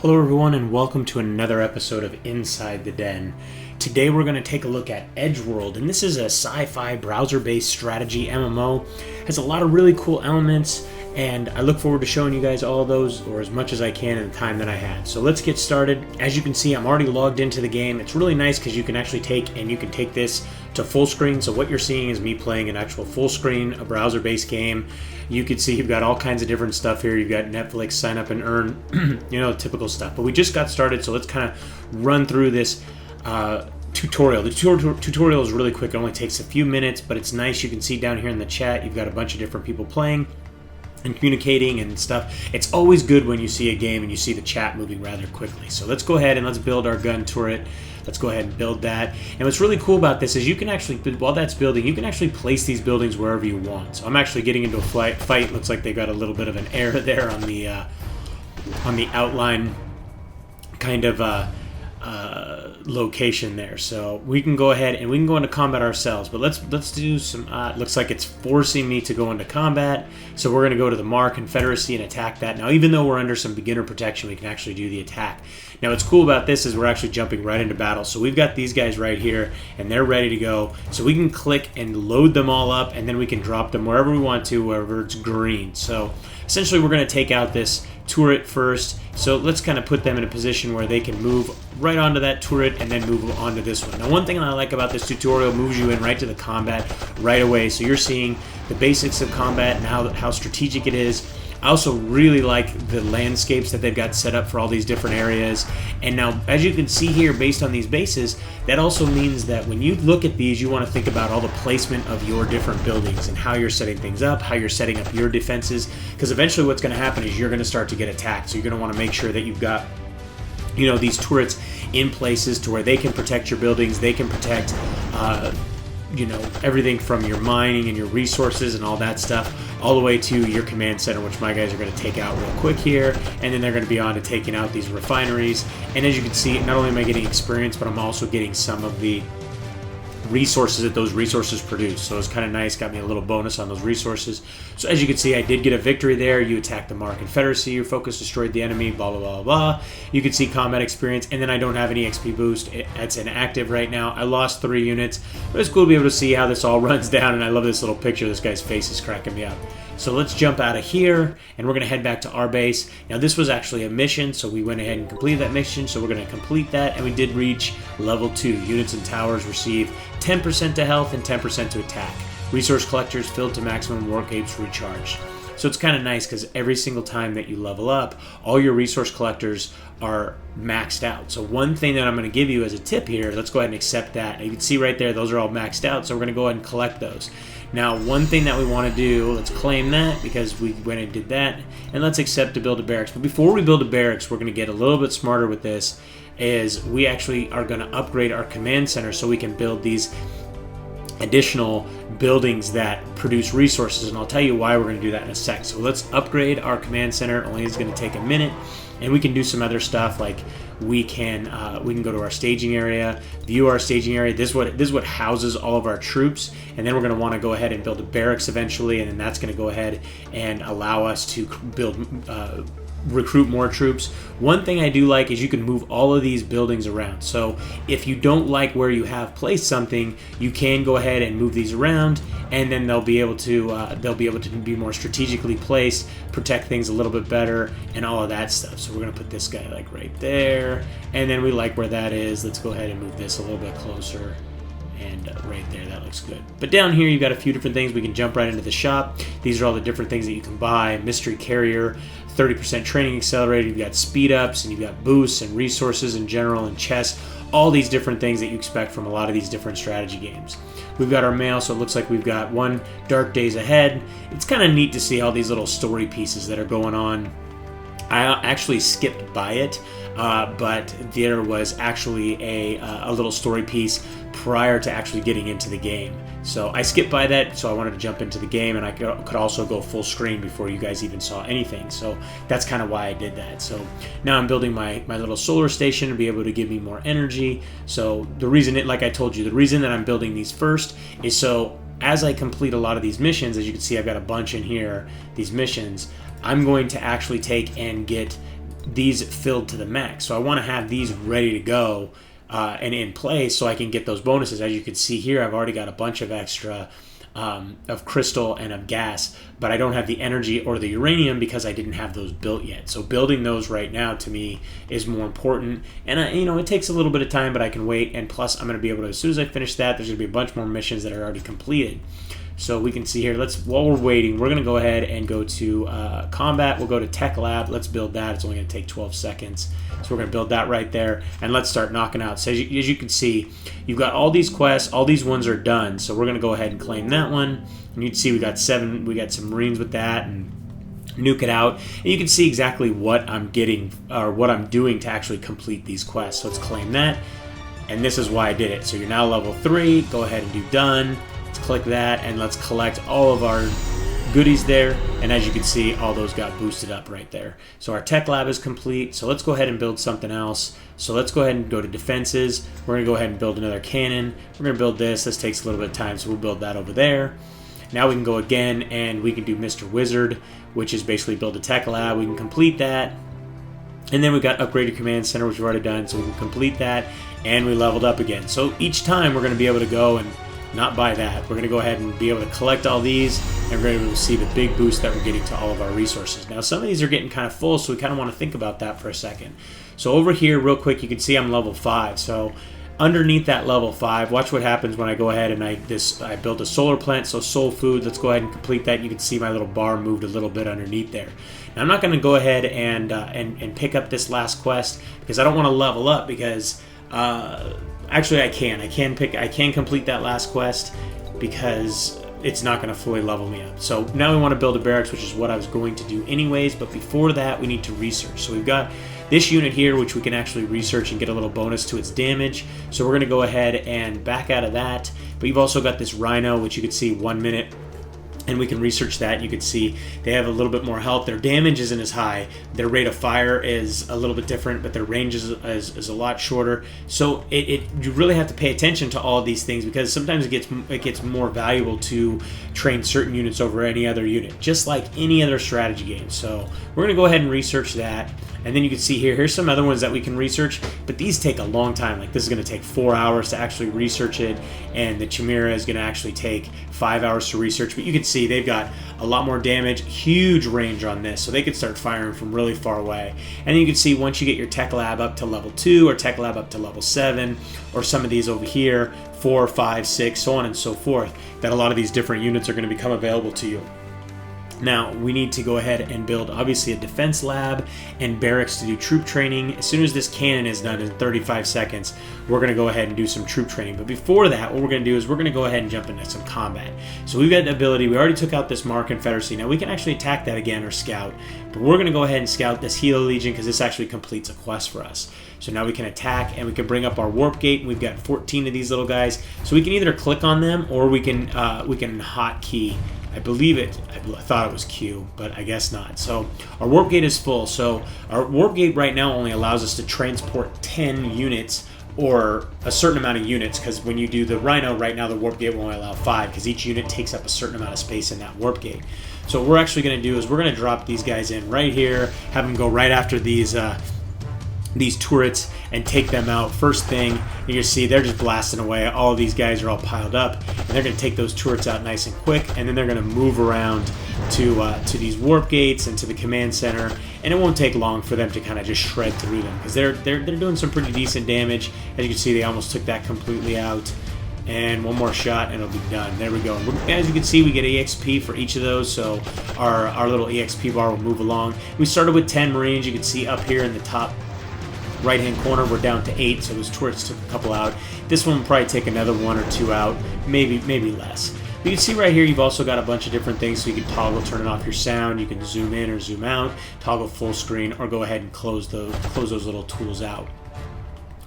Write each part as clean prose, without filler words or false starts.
Hello everyone and welcome to another episode of Inside the Den. Today we're going to take a look at EdgeWorld, and this is a sci-fi browser-based strategy MMO. It has a lot of really cool elements, and I look forward to showing you guys all of those, or as much as I can in the time that I have. So let's get started. As you can see, I'm already logged into the game. It's really nice because you can actually take this to full screen. So what you're seeing is me playing an actual full screen, a browser-based game. You can see you've got all kinds of different stuff here. You've got Netflix, sign up and earn, typical stuff. But we just got started, so let's kind of run through this tutorial. The tutorial is really quick. It only takes a few minutes, but it's nice. You can see down here in the chat, you've got a bunch of different people playing and communicating and stuff. It's always good when you see a game and you see the chat moving rather quickly. So let's go ahead and let's build our gun turret. Let's go ahead and build that. And what's really cool about this is you can actually, while that's building, you can actually place these buildings wherever you want. So I'm actually getting into a fight. Looks like they got a little bit of an error there on the outline kind of location there. So we can go ahead and we can go into combat ourselves. But let's do some. Looks like it's forcing me to go into combat. So we're going to go to the Mar Confederacy and attack that. Now, even though we're under some beginner protection, we can actually do the attack. Now, what's cool about this is we're actually jumping right into battle. So we've got these guys right here, and they're ready to go. So we can click and load them all up, and then we can drop them wherever we want to, wherever it's green. So essentially, we're going to take out this turret first. So let's kind of put them in a position where they can move right onto that turret and then move on to this one. Now, one thing I like about this tutorial moves you in right to the combat right away. So you're seeing the basics of combat and how strategic it is. I also really like the landscapes that they've got set up for all these different areas. And now, as you can see here, based on these bases, that also means that when you look at these, you want to think about all the placement of your different buildings and how you're setting things up, how you're setting up your defenses. Because eventually what's going to happen is you're going to start to get attacked. So you're going to want to make sure that you've got these turrets in places to where they can protect your buildings, they can protect everything from your mining and your resources and all that stuff, all the way to your command center, which my guys are going to take out real quick here, and then they're going to be on to taking out these refineries. And as you can see, not only am I getting experience, but I'm also getting some of the resources that those resources produce. So it's kind of nice, got me a little bonus on those resources. So as you can see, I did get a victory there. You attacked the Mar Confederacy, your focus destroyed the enemy, blah, blah, blah, blah. You can see combat experience, and then I don't have any XP boost. It's inactive right now. I lost 3 units, but it's cool to be able to see how this all runs down, and I love this little picture. This guy's face is cracking me up. So let's jump out of here, and we're going to head back to our base. Now, this was actually a mission, so we went ahead and completed that mission, so we're going to complete that, and we did reach level 2. Units and towers receive 10% to health and 10% to attack. Resource collectors filled to maximum war capes recharged. So it's kind of nice because every single time that you level up, all your resource collectors are maxed out. So one thing that I'm going to give you as a tip here, let's go ahead and accept that. And you can see right there, those are all maxed out, so we're going to go ahead and collect those. Now, one thing that we want to do, let's claim that because we went and did that, and let's accept to build a barracks. But before we build a barracks, we're going to get a little bit smarter with this, is we actually are going to upgrade our command center so we can build these additional buildings that produce resources, and I'll tell you why we're going to do that in a sec. So let's upgrade our command center. Only is going to take a minute, and we can do some other stuff like we can go to our staging area, view our staging area. This is what houses all of our troops, and then we're going to want to go ahead and build a barracks eventually, and then that's going to go ahead and allow us to recruit more troops. One thing I do like is you can move all of these buildings around. So if you don't like where you have placed something, you can go ahead and move these around, and then they'll be able to be more strategically placed, protect things a little bit better, and all of that stuff. So we're gonna put this guy like right there, and then we like where that is. Let's go ahead and move this a little bit closer. And right there, that looks good. But down here, you've got a few different things. We can jump right into the shop. These are all the different things that you can buy. Mystery Carrier, 30% training accelerator. You've got speed ups, and you've got boosts and resources in general and chests. All these different things that you expect from a lot of these different strategy games. We've got our mail, so it looks like we've got one Dark Days Ahead. It's kind of neat to see all these little story pieces that are going on. I actually skipped by it, but there was actually a little story piece prior to actually getting into the game. So I skipped by that, so I wanted to jump into the game, and I could also go full screen before you guys even saw anything. So that's kind of why I did that. So now I'm building my little solar station to be able to give me more energy. So the reason, like I told you, the reason that I'm building these first is so as I complete a lot of these missions, as you can see, I've got a bunch in here, these missions, I'm going to actually take and get these filled to the max. So I want to have these ready to go and in place so I can get those bonuses. As you can see here, I've already got a bunch of extra of crystal and of gas, but I don't have the energy or the uranium because I didn't have those built yet. So building those right now to me is more important, and it takes a little bit of time, but I can wait. And plus, I'm going to be able to, as soon as I finish that, there's going to be a bunch more missions that are already completed. So we can see here, while we're waiting, we're going to go ahead and go to combat. We'll go to Tech Lab. Let's build that. It's only going to take 12 seconds. So we're going to build that right there, and let's start knocking out. So as you can see, you've got all these quests. All these ones are done. So we're going to go ahead and claim that one. And you can see we got 7. We got some Marines with that, and nuke it out. And you can see exactly what I'm getting, or what I'm doing to actually complete these quests. So let's claim that. And this is why I did it. So you're now level 3. Go ahead and do done. Let's click that, and let's collect all of our goodies there. And as you can see, all those got boosted up right there. So our tech lab is complete. So let's go ahead and build something else. So let's go ahead and go to defenses. We're going to go ahead and build another cannon. We're going to build this. This takes a little bit of time, so we'll build that over there. Now we can go again, and we can do Mr. Wizard, which is basically build a tech lab. We can complete that. And then we've got upgraded command center, which we've already done, so we can complete that. And we leveled up again. So each time we're going to be able to go and not buy that. We're going to go ahead and be able to collect all these, and we're going to see the big boost that we're getting to all of our resources. Now, some of these are getting kind of full, so we kind of want to think about that for a second. So over here, real quick, you can see I'm level 5. So underneath that level 5, watch what happens when I go ahead and I built a solar plant, so soul food. Let's go ahead and complete that. You can see my little bar moved a little bit underneath there. Now, I'm not going to go ahead and pick up this last quest because I don't want to level up because actually, I can complete that last quest because it's not going to fully level me up. So now we want to build a barracks, which is what I was going to do anyways. But before that, we need to research. So we've got this unit here, which we can actually research and get a little bonus to its damage. So we're going to go ahead and back out of that. But you've also got this Rhino, which you can see 1 minute. And we can research that. You can see they have a little bit more health. Their damage isn't as high. Their rate of fire is a little bit different, but their range is a lot shorter. So you really have to pay attention to all of these things because sometimes it gets more valuable to train certain units over any other unit, just like any other strategy game. So we're going to go ahead and research that. And then you can see here's some other ones that we can research, but these take a long time. Like this is going to take 4 hours to actually research it, and the Chimera is going to actually take 5 hours to research. But you can see they've got a lot more damage, huge range on this, so they could start firing from really far away. And then you can see once you get your tech lab up to level 2 or tech lab up to level 7, or some of these over here, 4, 5, 6, so on and so forth, that a lot of these different units are going to become available to you. Now, we need to go ahead and build, obviously, a defense lab and barracks to do troop training. As soon as this cannon is done in 35 seconds, we're going to go ahead and do some troop training. But before that, what we're going to do is we're going to go ahead and jump into some combat. So we've got the ability, we already took out this Mar Confederacy. Now, we can actually attack that again or scout. But we're going to go ahead and scout this Hilo Legion because this actually completes a quest for us. So now we can attack, and we can bring up our warp gate, and we've got 14 of these little guys. So we can either click on them, or we can hotkey. I believe it. I thought it was Q, but I guess not. So our warp gate is full. So our warp gate right now only allows us to transport 10 units or a certain amount of units, because when you do the Rhino right now, the warp gate will only allow 5 because each unit takes up a certain amount of space in that warp gate. So what we're actually going to do is we're going to drop these guys in right here, have them go right after these turrets and take them out. First thing, you can see they're just blasting away. All of these guys are all piled up, and they're going to take those turrets out nice and quick, and then they're going to move around to these warp gates and to the command center, and it won't take long for them to kind of just shred through them because they're doing some pretty decent damage. As you can see, they almost took that completely out. And one more shot and it'll be done. There we go. As you can see, we get EXP for each of those, so our little EXP bar will move along. We started with 10 Marines. You can see up here in the top right-hand corner, we're down to 8, so those turrets took a couple out. This one will probably take another 1 or 2 out, maybe less. You can see right here, you've also got a bunch of different things, so you can toggle turning off your sound, you can zoom in or zoom out, toggle full screen, or go ahead and close those little tools out.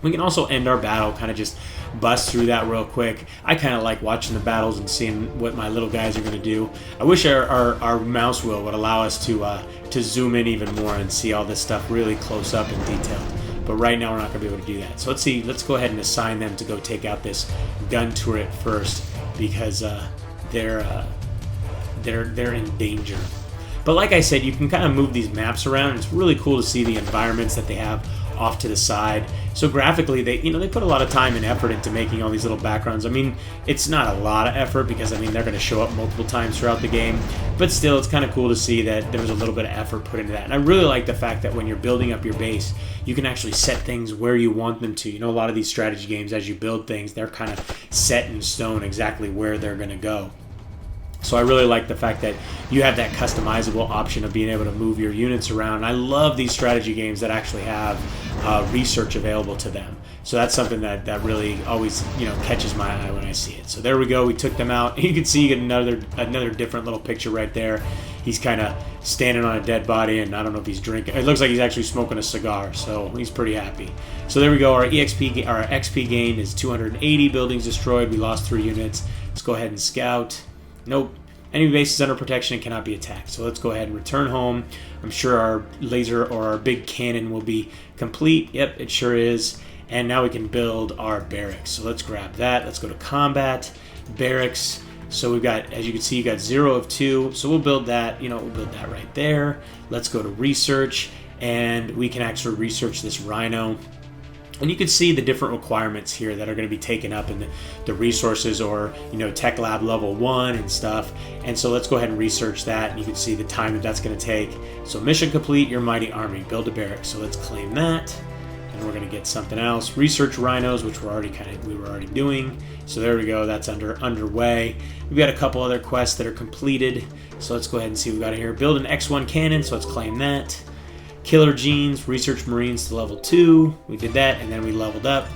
We can also end our battle, kind of just bust through that real quick. I kind of like watching the battles and seeing what my little guys are going to do. I wish our mouse wheel would allow us to zoom in even more and see all this stuff really close up and detailed. But right now we're not going to be able to do that. So let's go ahead and assign them to go take out this gun turret first because they're in danger. But like I said, you can kind of move these maps around. It's really cool to see the environments that they have off to the side. So graphically, they put a lot of time and effort into making all these little backgrounds. I mean, it's not a lot of effort because, I mean, they're going to show up multiple times throughout the game, but still, it's kind of cool to see that there was a little bit of effort put into that. And I really like the fact that when you're building up your base, you can actually set things where you want them to. You know, a lot of these strategy games, as you build things, they're kind of set in stone exactly where they're going to go. So I really like the fact that you have that customizable option of being able to move your units around. And I love these strategy games that actually have research available to them. So that's something that really always, catches my eye when I see it. So there we go. We took them out. You can see you get another different little picture right there. He's kind of standing on a dead body, and I don't know if he's drinking. It looks like he's actually smoking a cigar, so he's pretty happy. So there we go. Our XP gained is 280. Buildings destroyed. We lost 3 units. Let's go ahead and scout. Nope. Enemy base is under protection and cannot be attacked. So let's go ahead and return home. I'm sure our laser or our big cannon will be complete. Yep, it sure is. And now we can build our barracks. So let's grab that. Let's go to combat, barracks. So we've got, as you can see, you got 0 of 2. So we'll build that, we'll build that right there. Let's go to research, and we can actually research this rhino. And you can see the different requirements here that are going to be taken up in the resources, or, tech lab level 1 and stuff. And so let's go ahead and research that. And you can see the time that that's going to take. So mission complete, your mighty army. Build a barrack. So let's claim that. And we're going to get something else. Research rhinos, which we were already doing. So there we go. That's underway. We've got a couple other quests that are completed. So let's go ahead and see what we got here. Build an X1 cannon. So let's claim that. Killer genes, research marines to level 2. We did that, and then we leveled up.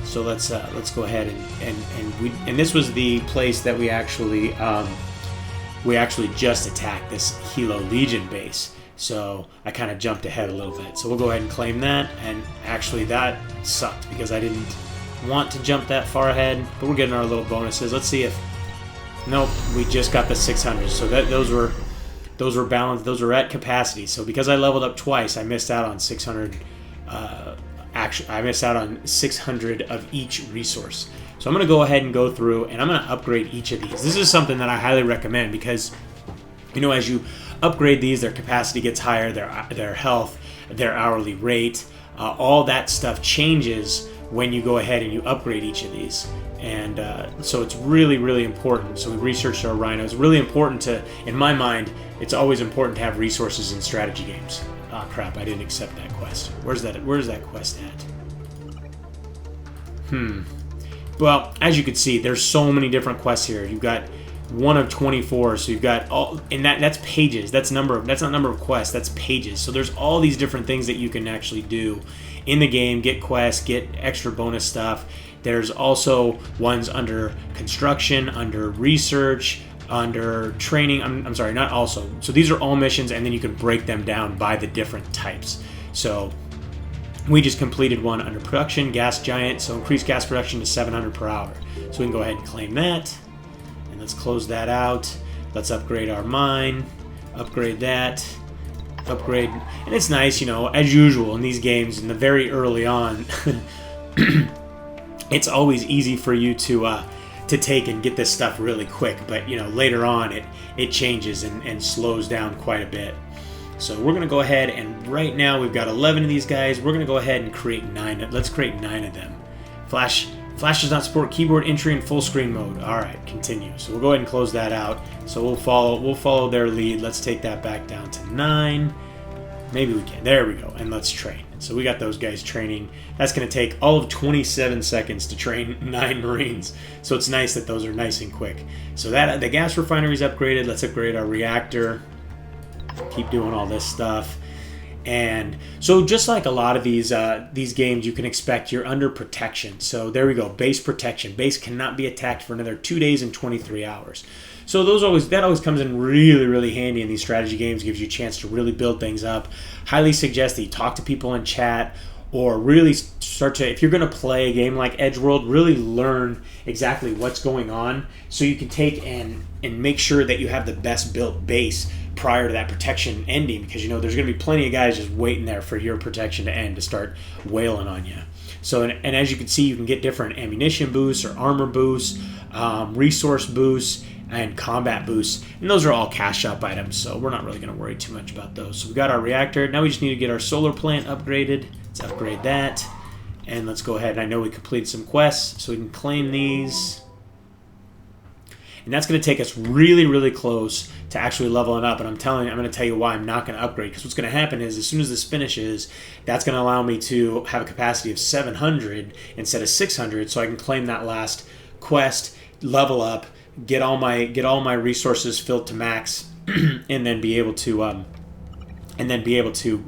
So let's go ahead and this was the place that we actually just attacked, this Hilo Legion base. So I kind of jumped ahead a little bit. So we'll go ahead and claim that. And actually, that sucked because I didn't want to jump that far ahead. But we're getting our little bonuses. Let's see if nope, we just got the 600. So those were balanced. Those were at capacity. So because I leveled up twice, I missed out on 600. I missed out on 600 of each resource. So I'm going to go ahead and go through, and I'm going to upgrade each of these. This is something that I highly recommend because, as you upgrade these, their capacity gets higher, their health, their hourly rate, all that stuff changes when you go ahead and you upgrade each of these. And so it's really, really important. So we researched our rhinos. Really important in my mind, it's always important to have resources in strategy games. Oh crap, I didn't accept that quest. Where's that quest at? Well, as you can see, there's so many different quests here. You've got 1 of 24, so you've got all, and that's pages. That's not number of quests, that's pages. So there's all these different things that you can actually do in the game, get quests, get extra bonus stuff. There's also ones under construction, under research, under training. I'm sorry, not also. So these are all missions, and then you can break them down by the different types. So we just completed one under production, gas giant, so increase gas production to 700 per hour. So we can go ahead and claim that. And let's close that out. Let's upgrade our mine, upgrade that, upgrade. And it's nice, as usual in these games, in the very early on, it's always easy for you to take and get this stuff really quick. But, later on it changes and slows down quite a bit. So we're going to go ahead, and right now we've got 11 of these guys. We're going to go ahead and create 9. Let's create 9 of them. Flash does not support keyboard entry in full screen mode. All right, continue. So we'll go ahead and close that out. So we'll follow their lead. Let's take that back down to 9. Maybe we can. There we go. And let's train. So we got those guys training. That's going to take all of 27 seconds to train 9 Marines. So it's nice that those are nice and quick. So that the gas refinery is upgraded. Let's upgrade our reactor. Keep doing all this stuff. And so just like a lot of these games, you can expect you're under protection. So there we go, base protection. Base cannot be attacked for another 2 days and 23 hours. So that always comes in really, really handy in these strategy games. Gives you a chance to really build things up. Highly suggest that you talk to people in chat, or really start to, if you're going to play a game like EdgeWorld, really learn exactly what's going on so you can take and make sure that you have the best built base prior to that protection ending, because there's going to be plenty of guys just waiting there for your protection to end to start wailing on you. So, and as you can see, you can get different ammunition boosts or armor boosts, resource boosts, and combat boosts, and those are all cash up items, so we're not really going to worry too much about those. So we got our reactor. Now we just need to get our solar plant upgraded. Let's upgrade that, and let's go ahead. I know we completed some quests, so we can claim these, and that's going to take us really, really close to actually leveling up. And I'm going to tell you why I'm not going to upgrade, because what's going to happen is as soon as this finishes, that's going to allow me to have a capacity of 700 instead of 600, so I can claim that last quest, level up, get all my resources filled to max, and then be able to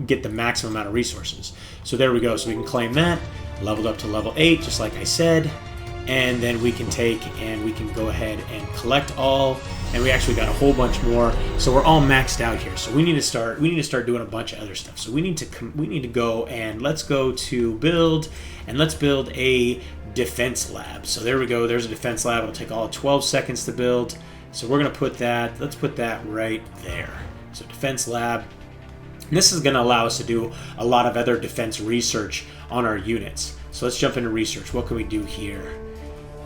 get the maximum amount of resources. So there we go. So we can claim that, leveled up to level 8, just like I said, and then we can take and we can go ahead and collect all, and we actually got a whole bunch more. So we're all maxed out here. So we need to start doing a bunch of other stuff. So we need to go and let's go to build, and let's build a defense lab. So there we go. There's a defense lab. It'll take all 12 seconds to build. So we're going to put that, let's put that right there. So defense lab. And this is going to allow us to do a lot of other defense research on our units. So let's jump into research. What can we do here?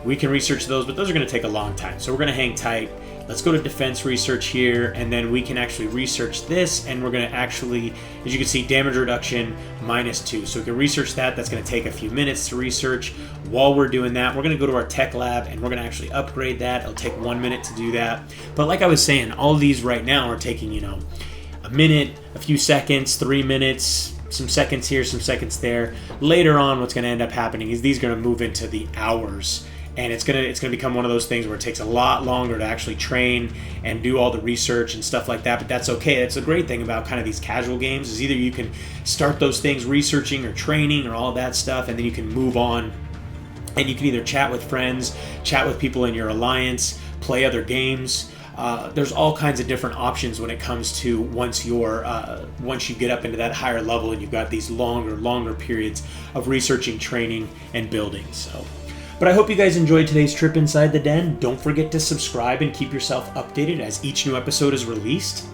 We can research those, but those are going to take a long time. So we're going to hang tight. Let's go to defense research here, and then we can actually research this, and we're going to actually, as you can see, damage reduction -2. So we can research that. That's going to take a few minutes to research. While we're doing that, we're going to go to our tech lab, and we're going to actually upgrade that. It'll take 1 minute to do that. But like I was saying, all of these right now are taking, a minute, a few seconds, 3 minutes, some seconds here, some seconds there. Later on, what's going to end up happening is these are going to move into the hours. And it's gonna become one of those things where it takes a lot longer to actually train and do all the research and stuff like that. But that's okay. That's a great thing about kind of these casual games is either you can start those things researching or training or all that stuff, and then you can move on, and you can either chat with friends, chat with people in your alliance, play other games. There's all kinds of different options when it comes to once you get up into that higher level and you've got these longer periods of researching, training, and building. So. But I hope you guys enjoyed today's trip inside the den. Don't forget to subscribe and keep yourself updated as each new episode is released.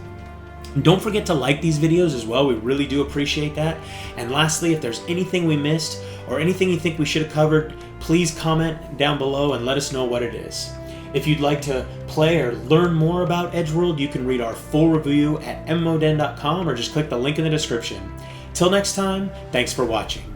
And don't forget to like these videos as well. We really do appreciate that. And lastly, if there's anything we missed or anything you think we should have covered, please comment down below and let us know what it is. If you'd like to play or learn more about EdgeWorld, you can read our full review at MMODen.com or just click the link in the description. Till next time, thanks for watching.